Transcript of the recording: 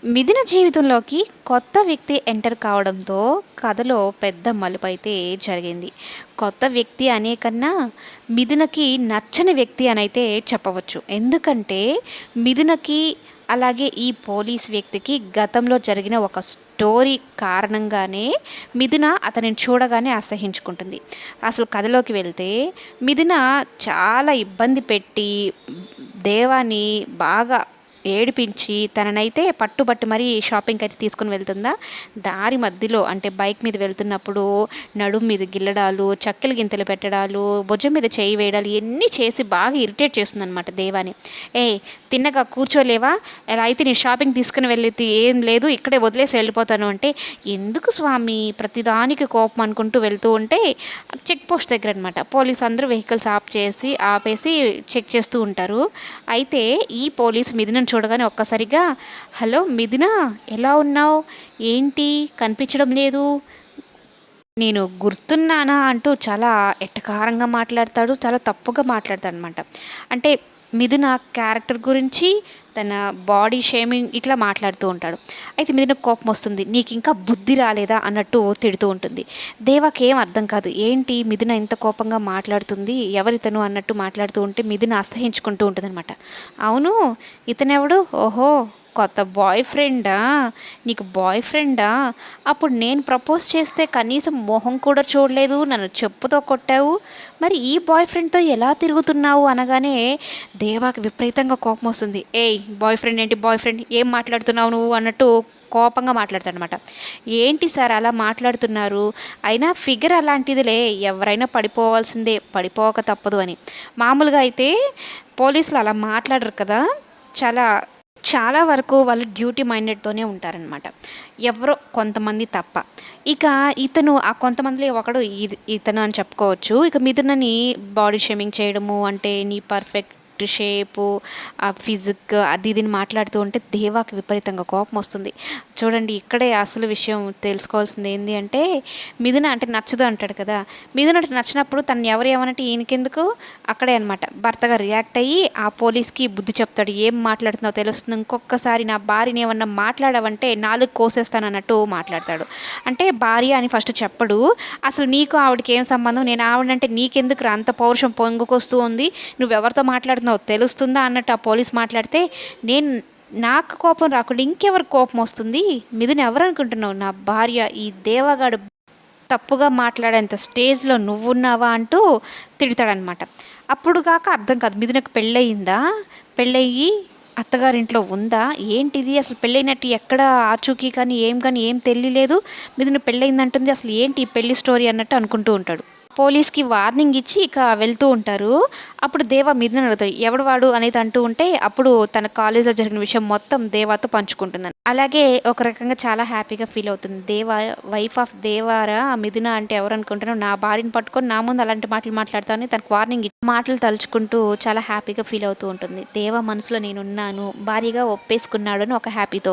మిథున జీవితంలోకి కొత్త వ్యక్తి ఎంటర్ కావడంతో కథలో పెద్ద మలుపైతే జరిగింది. కొత్త వ్యక్తి అనే కన్నా మిథునకి నచ్చని వ్యక్తి అనైతే చెప్పవచ్చు. ఎందుకంటే మిథునకి అలాగే ఈ పోలీస్ వ్యక్తికి గతంలో జరిగిన ఒక స్టోరీ కారణంగానే మిథున అతనిని చూడగానే అసహించుకుంటుంది. అసలు కథలోకి వెళ్తే మిథున చాలా ఇబ్బంది పెట్టి దేవాని బాగా ఏడిపించి తననైతే పట్టుబట్టి మరీ షాపింగ్కి అయితే తీసుకుని వెళ్తుందా. దారి మధ్యలో అంటే బైక్ మీద వెళ్తున్నప్పుడు నడుము మీద గిల్లడాలు, చక్కెల గింతలు పెట్టడాలు, భుజం మీద చేయి వేయడాలు ఇవన్నీ చేసి బాగా ఇరిటేట్ చేస్తుందన్నమాట దేవాని. తిన్నగా కూర్చోలేవా, ఎలా అయితే నేను షాపింగ్ తీసుకుని వెళ్ళి ఏం లేదు ఇక్కడే వదిలేసి వెళ్ళిపోతాను అంటే, ఎందుకు స్వామి ప్రతిదానికి కోపం అనుకుంటూ వెళ్తూ ఉంటే చెక్ పోస్ట్ దగ్గర అనమాట పోలీస్ అందరూ వెహికల్స్ ఆపేసి చెక్ చేస్తూ ఉంటారు. అయితే ఈ పోలీసు మిథునను చూడగానే ఒక్కసారిగా, హలో మిథున, ఎలా ఉన్నావు, ఏంటి కనిపించడం లేదు, నేను గుర్తున్నానా అంటూ చాలా ఎట్టకారంగా మాట్లాడతాడు. చాలా తప్పుగా మాట్లాడతాడు అనమాట. అంటే మిథున క్యారెక్టర్ గురించి తన బాడీ షేమింగ్ ఇట్లా మాట్లాడుతూ ఉంటాడు. అయితే మిథున కోపం వస్తుంది. నీకు ఇంకా బుద్ధి రాలేదా అన్నట్టు తిడుతూ ఉంటుంది. దేవాకి ఏం అర్థం కాదు, ఏంటి మిథున ఇంత కోపంగా మాట్లాడుతుంది, ఎవరితను అన్నట్టు మాట్లాడుతూ ఉంటే మిథున అసహించుకుంటూ ఉంటుంది అనమాట. అవును, ఇతనెవడు, ఓహో కొత్త బాయ్ ఫ్రెండా, నీకు బాయ్ ఫ్రెండా, అప్పుడు నేను ప్రపోజ్ చేస్తే కనీసం మొహం కూడా చూడలేదు, నన్ను చెప్పుతో కొట్టావు, మరి ఈ బాయ్ ఫ్రెండ్తో ఎలా తిరుగుతున్నావు అనగానే దేవాకి విపరీతంగా కోపం వస్తుంది. బాయ్ ఫ్రెండ్ ఏంటి, బాయ్ ఫ్రెండ్ ఏం మాట్లాడుతున్నావు నువ్వు అన్నట్టు కోపంగా మాట్లాడతాడనమాట. ఏంటి సార్ అలా మాట్లాడుతున్నారు, అయినా ఫిగర్ అలాంటిదిలే, ఎవరైనా పడిపోవాల్సిందే, పడిపోక తప్పదు అని. మామూలుగా అయితే పోలీసులు అలా మాట్లాడరు కదా, చాలా వరకు వాళ్ళు డ్యూటీ మైండెడ్తోనే ఉంటారనమాట, ఎవరో కొంతమంది తప్ప. ఇక ఇతను ఆ కొంతమందిలో ఒకడు ఇతను అని చెప్పుకోవచ్చు. ఇక మిథునని బాడీ షేమింగ్ చేయడము, అంటే నీ పర్ఫెక్ట్ షేపు, ఆ ఫిజిక్ అది ఇదిని మాట్లాడుతూ ఉంటే దేవాకి విపరీతంగా కోపం వస్తుంది. చూడండి, ఇక్కడే అసలు విషయం తెలుసుకోవాల్సింది ఏంటి అంటే, మిథున అంటే నచ్చదు అంటాడు కదా, మిథున అంటే నచ్చినప్పుడు తను ఎవరు ఏమనంటే ఈయనకెందుకు, అక్కడే అనమాట భర్తగా రియాక్ట్ అయ్యి ఆ పోలీస్కి బుద్ధి చెప్తాడు. ఏం మాట్లాడుతున్నావు తెలుస్తుంది, ఇంకొకసారి నా భార్యని ఏమన్నా మాట్లాడావంటే నాలుగు కోసేస్తానన్నట్టు మాట్లాడతాడు. అంటే భార్య అని ఫస్ట్ చెప్పడు, అసలు నీకు ఆవిడకి ఏం సంబంధం, నేను ఆవిడంటే నీకెందుకు అంత పౌరుషం పొంగుకొస్తూ ఉంది, నువ్వెవరితో మాట్లాడుతున్నావు తెలుస్తుందా అన్నట్టు ఆ పోలీస్ మాట్లాడితే, నాకు కోపం రాకుండా ఇంకెవరు కోపం వస్తుంది, మిథున ఎవరు అనుకుంటున్నావు, నా భార్య, ఈ దేవగాడు తప్పుగా మాట్లాడేంత స్టేజ్లో నువ్వున్నావా అంటూ తిడతాడనమాట. అప్పుడు కాక అర్థం కాదు, మిథునకు పెళ్ళయిందా, పెళ్ళయ్యి అత్తగారింట్లో ఉందా, ఏంటిది అసలు పెళ్ళైనట్టు ఎక్కడ ఆచూకీ కానీ ఏం తెలియలేదు, మిథున పెళ్ళయిందంటుంది, అసలు ఏంటి ఈ పెళ్లి స్టోరీ అన్నట్టు అనుకుంటూ ఉంటాడు. పోలీస్కి వార్నింగ్ ఇచ్చి ఇక వెళ్తూ ఉంటారు. అప్పుడు దేవ మిథున అడుగుతాడు, ఎవడు వాడు అనేది అంటూ ఉంటే అప్పుడు తన కాలేజీలో జరిగిన విషయం మొత్తం దేవాతో పంచుకుంటుందని. అలాగే ఒక రకంగా చాలా హ్యాపీగా ఫీల్ అవుతుంది. వైఫ్ ఆఫ్ దేవారా మిథున అంటే ఎవరు అనుకుంటున్నావు, నా భార్యను పట్టుకొని నా ముందు అలాంటి మాటలు మాట్లాడతానని తనకు వార్నింగ్ ఇచ్చి మాటలు తలుచుకుంటూ చాలా హ్యాపీగా ఫీల్ అవుతూ ఉంటుంది. దేవ మనసులో నేనున్నాను, భారీగా ఒప్పేసుకున్నాడు అని ఒక హ్యాపీతో